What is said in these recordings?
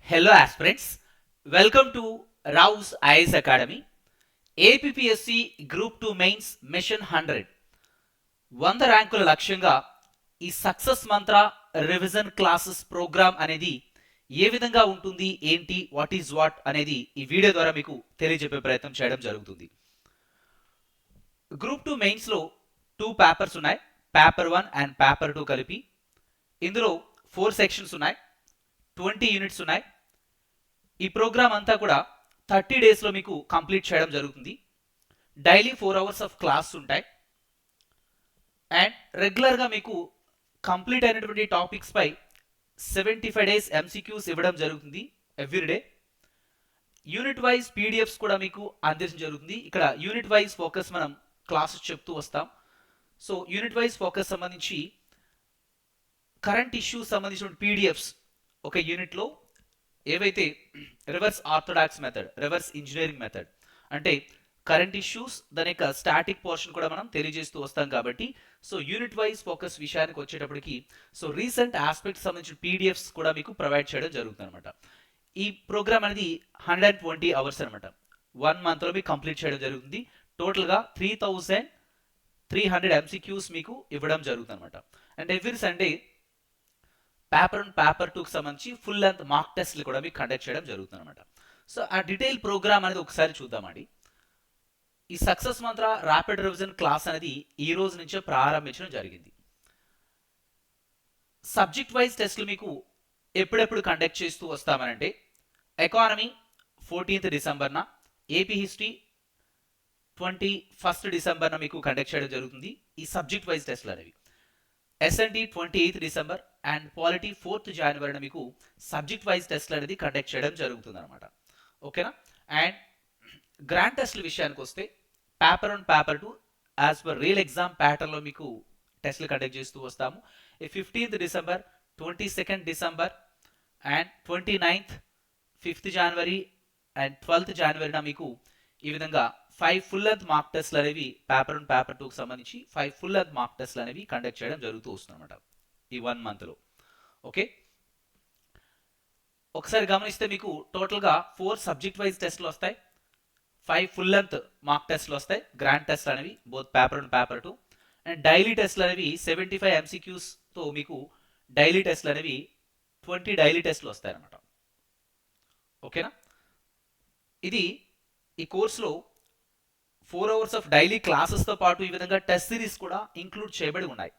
Hello aspirants, welcome to Rao's IAS Academy. APPSC Group 2 Mains Mission 100 100 ర్యాంకుల లక్ష్యంగా ఈ success మంత్ర revision classes programme అనేది ఏ విధంగా ఉంటుంది, ఏంటి, వాట్ ఈజ్ వాట్ అనేది ఈ వీడియో ద్వారా మీకు తెలియజెప్పే ప్రయత్నం చేయడం జరుగుతుంది. గ్రూప్ 2 మెయిన్స్లో 2 పేపర్స్ ఉన్నాయి, పేపర్ 1 అండ్ పేపర్ 2 కలిపి. ఇందులో 4 సెక్షన్స్ ఉన్నాయి, 20 యూనిట్స్ ఉన్నాయి. ఈ ప్రోగ్రామ్ అంతా కూడా 30 డేస్లో మీకు కంప్లీట్ చేయడం జరుగుతుంది. డైలీ 4 అవర్స్ ఆఫ్ క్లాస్ ఉంటాయి అండ్ రెగ్యులర్గా మీకు కంప్లీట్ అయినటువంటి టాపిక్స్ పై 75 డేస్ ఎంసీక్యూస్ ఇవ్వడం జరుగుతుంది ఎవ్రీడే. యూనిట్ వైజ్ పీడిఎఫ్స్ కూడా మీకు అందించడం జరుగుతుంది. ఇక్కడ యూనిట్ వైజ్ ఫోకస్ మనం క్లాసెస్ చెప్తూ వస్తాం. సో యూనిట్ వైజ్ ఫోకస్ సంబంధించి కరెంట్ ఇష్యూస్ సంబంధించిన పీడిఎఫ్స్ ఒక యూనిట్లో, ఏవైతే reverse orthodox method, reverse engineering method అంటే కరెంట్ ఇష్యూస్, దాని యొక్క స్టాటిక్ పోర్షన్ కూడా మనం తెలియజేస్తూ వస్తాం. కాబట్టి సో యూనిట్ వైజ్ ఫోకస్ విషయానికి వచ్చేటప్పటికి సో రీసెంట్ ఆస్పెక్ట్స్ సంబంధించిన పీడిఎఫ్స్ కూడా మీకు ప్రొవైడ్ చేయడం జరుగుతుంది అనమాట. ఈ ప్రోగ్రామ్ అనేది 120 అవర్స్ అనమాట. 1 మంత్లో మీకు కంప్లీట్ చేయడం జరుగుతుంది. టోటల్గా 3300 ఎంసీక్యూస్ మీకు ఇవ్వడం జరుగుతుంది అనమాట. And every Sunday paper 1 paper 2కి సంబంధించి ఫుల్ లెంత్ మార్క్ టెస్ట్లు కూడా మీకు కండక్ట్ చేయడం జరుగుతుంది అనమాట. సో ఆ డీటెయిల్ ప్రోగ్రామ్ అనేది ఒకసారి చూద్దామండి. ఈ సక్సెస్ మంత్ర ర్యాపిడ్ రివిజన్ క్లాస్ అనేది ఈ రోజు నుంచే ప్రారంభించడం జరిగింది. సబ్జెక్ట్ వైజ్ టెస్ట్లు మీకు ఎప్పుడెప్పుడు కండక్ట్ చేస్తూ వస్తామనంటే, ఎకానమీ 14th డిసెంబర్న, ఏపీ హిస్టరీ 21st డిసెంబర్న మీకు కండక్ట్ చేయడం జరుగుతుంది ఈ సబ్జెక్ట్ వైజ్ టెస్ట్లు అనేవి. SNT 28th December and polity 4th జనవరిన మీకు సబ్జెక్ట్ వైజ్ టెస్ట్లు అనేది కండక్ట్ చేయడం జరుగుతుంది అనమాట. ఓకేనా. అండ్ గ్రాండ్ టెస్ట్ల విషయానికి వస్తే paper 1 paper 2 as per real exam ప్యాటర్న్లో మీకు టెస్ట్లు కండక్ట్ చేస్తూ వస్తాము. 15th December, 22nd December and 29th, 5th January and 12th జనవరిన మీకు ఈ విధంగా 5 ఫుల్ లెంత్ మార్క్ టెస్ట్లు అనేవి పేపర్ 1 పేపర్ 2కి సంబంధించి 5 ఫుల్ లెంత్ మార్క్ టెస్ట్లు అనేవి కండక్ట్ చేయడం జరుగుతూ వస్తుంది అనమాట ఈ 1 మంత్లో. ఓకే, ఒకసారి గమనిస్తే మీకు టోటల్గా 4 సబ్జెక్ట్ వైజ్ టెస్ట్లు వస్తాయి, 5 ఫుల్ లెంత్ మార్క్ టెస్ట్లు వస్తాయి, గ్రాండ్ టెస్ట్ అనేవి both paper 1 paper 2. And daily టెస్ట్లు అనేవి 75 ఎంసీక్యూస్తో మీకు డైలీ టెస్ట్లు అనేవి 20 డైలీ టెస్ట్లు వస్తాయి అనమాట. ఓకేనా. ఇది ఈ కోర్సులో 4 అవర్స్ ఆఫ్ డైలీ క్లాసెస్తో పాటు ఈ విధంగా టెస్ట్ సిరీస్ కూడా ఇంక్లూడ్ చేయబడి ఉన్నాయి.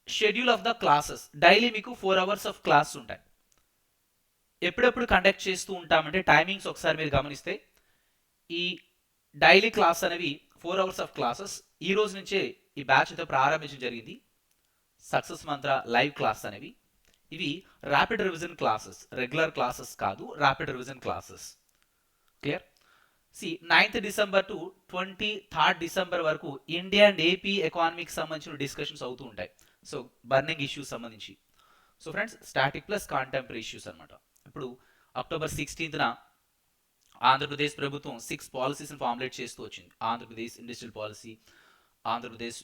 Schedule of the classes daily మీకు 4 అవర్స్ ఆఫ్ క్లాస్ ఉంటాయి. ఎప్పుడెప్పుడు కండక్ట్ చేస్తూ ఉంటామంటే టైమింగ్స్ ఒకసారి మీరు గమనిస్తే, ఈ డైలీ క్లాస్ అనేవి 4 అవర్స్ ఆఫ్ క్లాసెస్ ఈ రోజు నుంచే ఈ బ్యాచ్తో ప్రారంభించడం జరిగింది. సక్సెస్ మంత్ర లైవ్ క్లాస్ అనేవి ఇవి rapid revision classes, regular classes కాదు, rapid revision classes. Clear. 9th December to 23rd December వరకు ఇండియా అండ్ ఏపీ ఎకానమీకి సంబంధించిన డిస్కషన్స్ అవుతూ ఉంటాయి. సో బర్నింగ్ ఇష్యూస్ సంబంధించి. So friends, static plus contemporary issues అనమాట. ఇప్పుడు అక్టోబర్ 16th ఆంధ్రప్రదేశ్ ప్రభుత్వం 6 పాలసీస్ని ఫార్ములేట్ చేస్తూ వచ్చింది. Andhra Pradesh industrial policy, Andhra Pradesh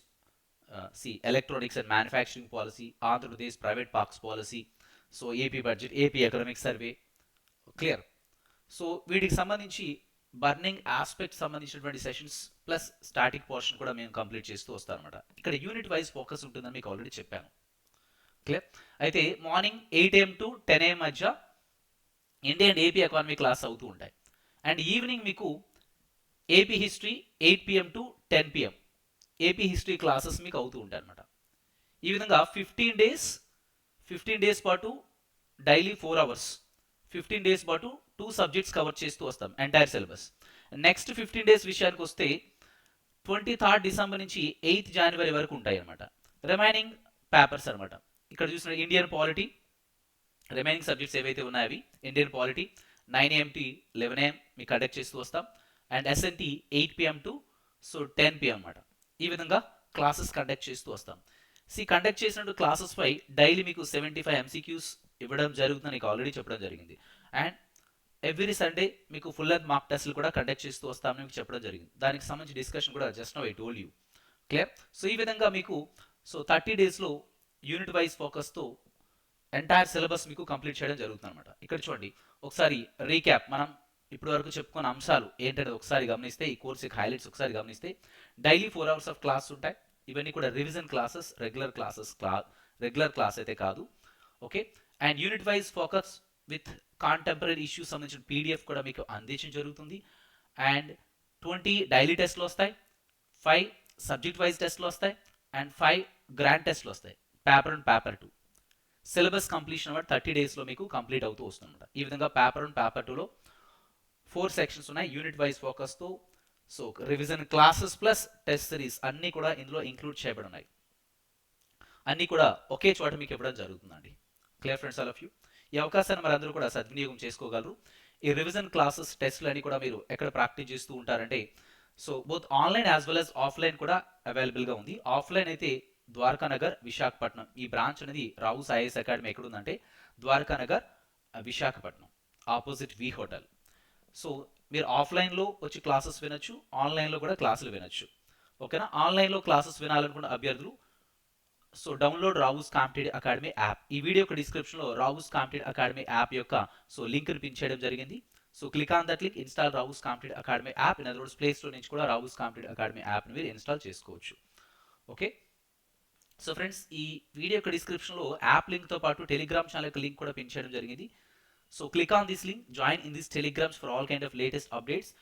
electronics and manufacturing policy, Andhra Pradesh private parks policy, so AP budget, AP economic survey. Clear. So వీటికి సంబంధించి బర్నింగ్ ఆస్పెక్ట్ సంబంధించినటువంటి sessions plus static portion కూడా మేము కంప్లీట్ చేస్తూ వస్తాం అనమాట. ఇక్కడ యూనిట్ వైజ్ ఫోకస్ ఉంటుందని మీకు ఆల్రెడీ చెప్పాను. క్లియర్. అయితే మార్నింగ్ 8 AM టు 10 AM మధ్య India and AP economy class అవుతూ ఉంటాయి. అండ్ ఈవినింగ్ మీకు AP history 8 PM to 10 PM AP history classes మీకు అవుతూ ఉంటాయి అనమాట. ఈ విధంగా 15 డేస్ పాటు డైలీ 4 అవర్స్, 15 డేస్ పాటు 2 సబ్జెక్ట్స్ కవర్ చేస్తూ వస్తాం ఎంటైర్ సిలబస్. నెక్స్ట్ 15 డేస్ విషయానికి వస్తే 23rd డిసెంబర్ నుంచి 8th జనవరి వరకు ఉంటాయి అనమాట రిమైనింగ్ పేపర్స్ అనమాట. ఇక్కడ చూసిన ఇండియన్ పాలిటీ రిమైనింగ్ సబ్జెక్ట్స్ ఏవైతే ఉన్నాయో అవి Indian polity 9 AM to 11 AM మీకు కండక్ట్ చేస్తూ వస్తాం. And SNT 8 PM to 10 PM అనమాట. ఈ విధంగా క్లాసెస్ కండక్ట్ చేస్తూ వస్తాం. కండక్ట్ చేసినట్టు క్లాసెస్ పై డైలీ మీకు 75 ఎంసీక్యూస్ ఇవ్వడం జరుగుతుందని మీకు ఆల్రెడీ చెప్పడం జరిగింది. అండ్ ఎవ్రీ సండే మీకు ఫుల్ లెంత్ మార్క్ టెస్ట్లు కూడా కండక్ట్ చేస్తూ వస్తామని మీకు చెప్పడం జరిగింది. దానికి సంబంధించి డిస్కషన్ కూడా just now I told you. Clear. So ఈ విధంగా మీకు 30 డేస్లో యూనిట్ వైజ్ ఫోకస్తో ఎంటైర్ సిలబస్ మీకు కంప్లీట్ చేయడం జరుగుతుంది అనమాట. ఇక్కడ చూడండి ఒకసారి రీక్యాప్, మనం ఇప్పటి వరకు చెప్పుకున్న అంశాలు ఏంటనేది ఒకసారి గమనిస్తే, ఈ కోర్స్ యొక్క హైలైట్స్ ఒకసారి గమనిస్తే, డైలీ 4 అవర్స్ ఆఫ్ క్లాస్ ఉంటాయి. ఇవన్నీ కూడా రివిజన్ క్లాసెస్, రెగ్యులర్ క్లాస్ అయితే కాదు. Okay, and unit wise focus with contemporary issues సంబంధించిన పీడిఎఫ్ కూడా మీకు అందించడం జరుగుతుంది. అండ్ 20 డైలీ టెస్ట్లు వస్తాయి, 5 సబ్జెక్ట్ వైజ్ టెస్ట్లు వస్తాయి, అండ్ 5 గ్రాండ్ టెస్ట్లు వస్తాయి, పేపర్ 1 పేపర్ 2. సిలబస్ కంప్లీషన్ అన్నమాట 30 డేస్లో మీకు కంప్లీట్ అవుతూ వస్తుందన్నమాట. ఈ విధంగా పేపర్ 1 పేపర్ 2లో 4 సెక్షన్స్ ఉన్నాయి యూనిట్ వైజ్ ఫోకస్తో. So revision classes plus test series అన్నీ కూడా ఇందులో ఇంక్లూడ్ చేయబడి ఉన్నాయి. అన్నీ కూడా ఒకే చోట మీకు ఇవ్వడం జరుగుతుందండి. Clear friends, all of you. ఈ అవకాశాన్ని మరి అందరూ కూడా సద్వినియోగం చేసుకోగలరు. ఈ రివిజన్ క్లాసెస్ టెస్ట్లు అన్ని కూడా మీరు ఎక్కడ ప్రాక్టీస్ చేస్తూ ఉంటారంటే, so both online as well as offline కూడా అవైలబుల్గా ఉంది. ఆఫ్లైన్ అయితే ద్వారకా నగర్ విశాఖపట్నం, ఈ బ్రాంచ్ అనేది రావుస్ ఐఏఎస్ అకాడమీ ఎక్కడ ఉందంటే ద్వారకా నగర్ విశాఖపట్నం, ఆపోజిట్ వి హోటల్. సో మీరు ఆఫ్లైన్లో వచ్చి క్లాసెస్ వినొచ్చు, ఆన్లైన్లో కూడా క్లాసులు వినొచ్చు. ఓకేనా, ఆన్లైన్లో క్లాసెస్ వినాలనుకున్న అభ్యర్థులు so download Rao's competitive academy app. ఈ వీడియో యొక్క డిస్క్రిప్షన్లో రావుస్ కాంపిటేటివ్ అకాడమీ యాప్ యొక్క సో లింక్ని పిన్ చేయడం జరిగింది. So click on that link, install Rao's competitive academy app. In other words play store నుంచి కూడా రావుస్ కాంపిటేటివ్ అకాడమీ యాప్ని మీరు ఇన్స్టాల్ చేసుకోవచ్చు. ఓకే, సో ఫ్రెండ్స్ ఈ వీడియో యొక్క డిస్క్రిప్షన్లో యాప్ లింక్తో పాటు టెలిగ్రామ్ ఛానల్ యొక్క లింక్ కూడా పిన్ చేయడం జరిగింది. So click on this link, join in this telegrams for all kind of latest updates.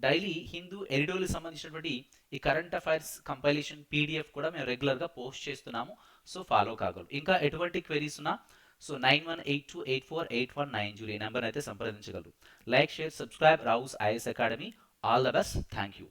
Daily Hindu ఎడిటోర్కి సంబంధించినటువంటి ఈ కరెంట్ అఫైర్స్ కంపైలేషన్ పీడిఎఫ్ కూడా మేము రెగ్యులర్గా పోస్ట్ చేస్తున్నాము. సో ఫాలో కాగలరు. ఇంకా ఎటువంటి క్వెరీస్ ఉన్నా సో 9182848190 ఈ నెంబర్ అయితే సంప్రదించగలరు. Like, share, subscribe Rao's IAS academy. All the best. Thank you.